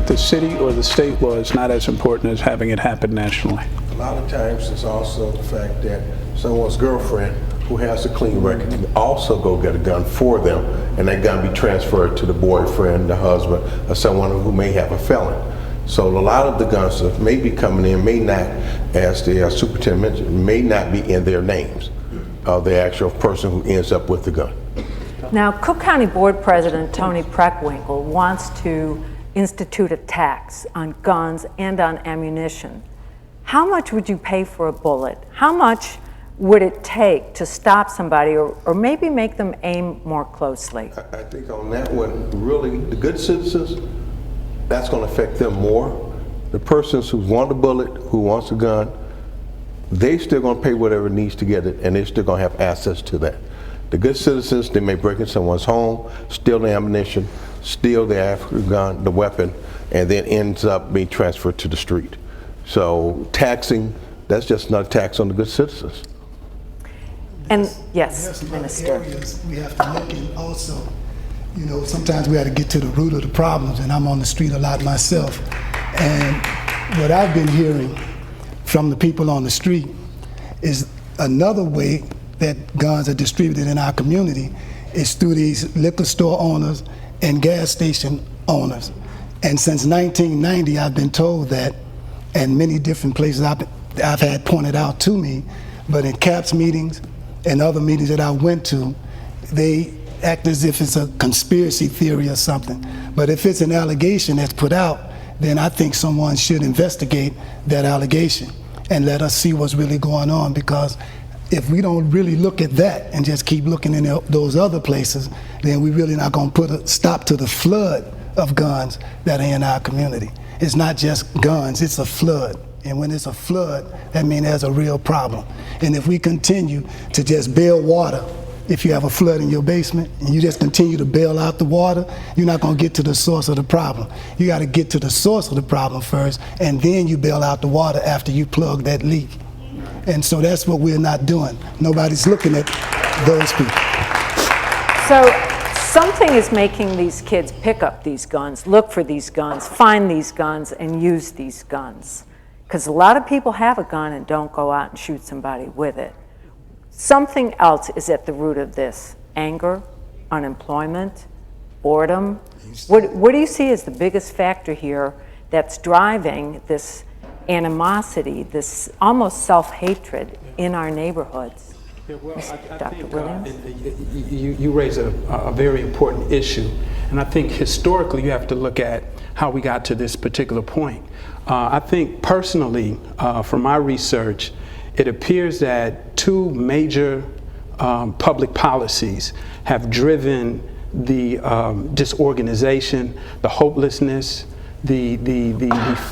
that the city or the state law is not as important as having it happen nationally? A lot of times it's also the fact that someone's girlfriend who has a clean record can also go get a gun for them, and that gun be transferred to the boyfriend, the husband, or someone who may have a felon. So a lot of the guns that may be coming in may not, as the superintendent mentioned, may not be in their names of the actual person who ends up with the gun. Now, Cook County Board President Tony Preckwinkle wants to institute a tax on guns and on ammunition. How much would you pay for a bullet? How much would it take to stop somebody or maybe make them aim more closely? I think on that one, really, the good citizens, that's going to affect them more. The persons who want a bullet, who wants a gun, they still going to pay whatever it needs to get it, and they're still going to have access to that. The good citizens, they may break in someone's home, steal the ammunition, steal the African gun, the weapon, and then ends up being transferred to the street. So taxing, that's just not a tax on the good citizens. And yes, Minister. Areas we have to look in also. You know, sometimes we have to get to the root of the problems, and I'm on the street a lot myself. And what I've been hearing from the people on the street is another way that guns are distributed in our community is through these liquor store owners and gas station owners. And since 1990, I've been told that, and many different places I've had pointed out to me, but in CAPS meetings and other meetings that I went to, they act as if it's a conspiracy theory or something. But if it's an allegation that's put out, then I think someone should investigate that allegation and let us see what's really going on, because if we don't really look at that and just keep looking in those other places, then we're really not going to put a stop to the flood of guns that are in our community. It's not just guns, it's a flood. And when it's a flood, that means there's a real problem. And if we continue to just bail water, if you have a flood in your basement and you just continue to bail out the water, you're not going to get to the source of the problem. You got to get to the source of the problem first, and then you bail out the water after you plug that leak. And so that's what we're not doing. Nobody's looking at those people. So something is making these kids pick up these guns, look for these guns, find these guns, and use these guns. Because a lot of people have a gun and don't go out and shoot somebody with it. Something else is at the root of this: anger, unemployment, boredom. What do you see as the biggest factor here that's driving this animosity, this almost self-hatred in our neighborhoods? Yeah, well, I Dr. think Williams? you raise a very important issue, and I think historically you have to look at how we got to this particular point. I think personally, from my research, it appears that two major public policies have driven the disorganization, the hopelessness, the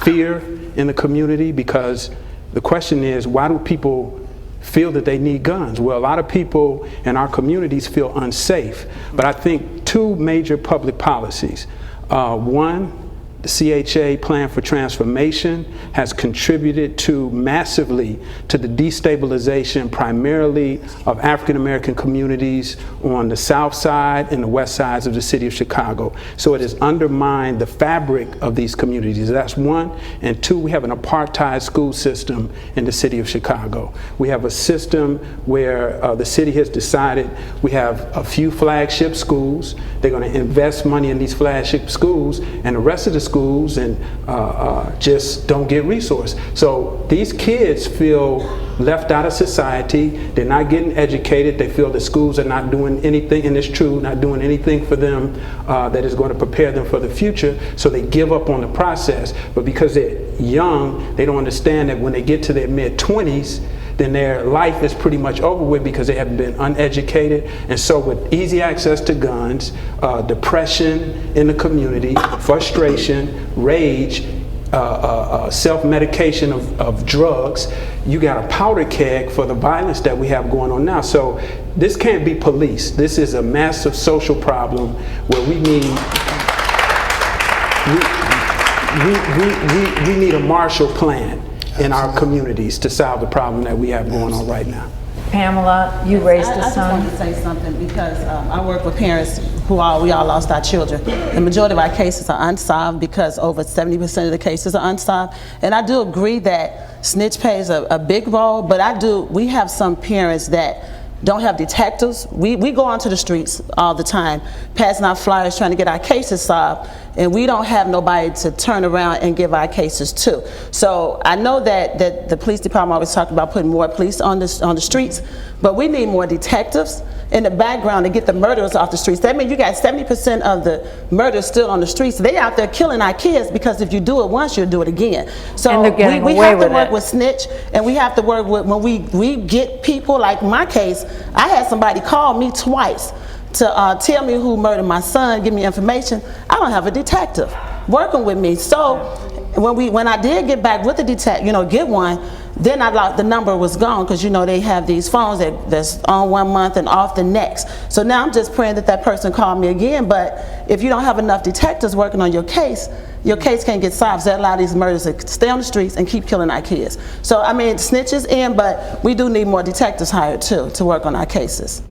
fear in the community, because the question is, why do people feel that they need guns? Well, a lot of people in our communities feel unsafe, but I think two major public policies. One, the CHA Plan for Transformation has contributed massively to the destabilization primarily of African American communities on the south side and the west sides of the city of Chicago. So it has undermined the fabric of these communities. That's one. And two, we have an apartheid school system in the city of Chicago. We have a system where the city has decided we have a few flagship schools. They're going to invest money in these flagship schools, and the rest of the schools and just don't get resources. So these kids feel left out of society. They're not getting educated. They feel the schools are not doing anything, and it's true, not doing anything for them that is going to prepare them for the future. So they give up on the process. But because they're young, they don't understand that when they get to their mid-20s, then their life is pretty much over with because they have been uneducated. And so with easy access to guns, depression in the community, frustration, rage, self-medication of drugs, you got a powder keg for the violence that we have going on now. So this can't be policed. This is a massive social problem where we need a Marshall Plan in our communities to solve the problem that we have going on right now. Pamela, you raised a I just son. wanted to say something because I work with parents we all lost our children. The majority of our cases are unsolved because over 70% of the cases are unsolved. And I do agree that snitch plays a big role, but we have some parents that don't have detectives. We go onto the streets all the time, passing out flyers trying to get our cases solved, and we don't have nobody to turn around and give our cases to. So I know that the police department always talk about putting more police on the streets, but we need more detectives in the background to get the murderers off the streets. That means you got 70% of the murders still on the streets. They out there killing our kids because if you do it once, you'll do it again. So we have to work with snitch, and we have to work with, when we get people, like my case, I had somebody call me twice to tell me who murdered my son, give me information. I don't have a detective working with me. So when I did get back with the detective, get one, then the number was gone, because they have these phones that's on 1 month and off the next. So now I'm just praying that person called me again. But if you don't have enough detectives working on your case can't get solved. So that allow these murders to stay on the streets and keep killing our kids. So I mean, snitches in, but we do need more detectives hired too to work on our cases.